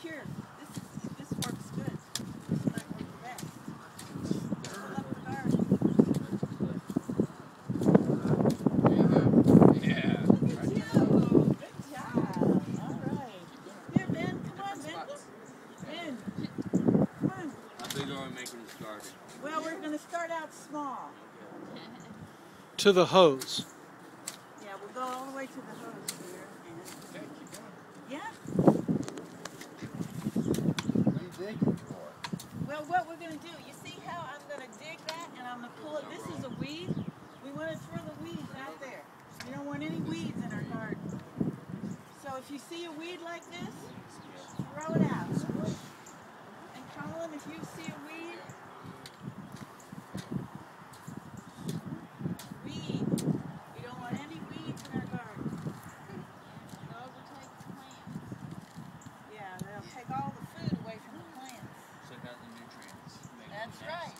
here. This works good. This might work best. Fill up the garden. Yeah. Look at you. Good job. All right. Here, Ben. Come on, Ben. Ben. Come on. How big are we making this garden? Well, we're going to start out small. To the hose. Yeah, we'll go all the way to the hose here. And Okay, keep going. yeah. What are you digging for? Well, what we're going to do, you see how I'm going to dig that and I'm going to pull it. This is a weed. We want to throw the weeds out there. We don't want any weeds in our garden. So if you see a weed like this, throw it out. And Colin, if you see a weed, weed. We don't want any weeds in our garden. Those will take the plants. Yeah, they'll take all the food away from the plants. Suck out the nutrients. That's right.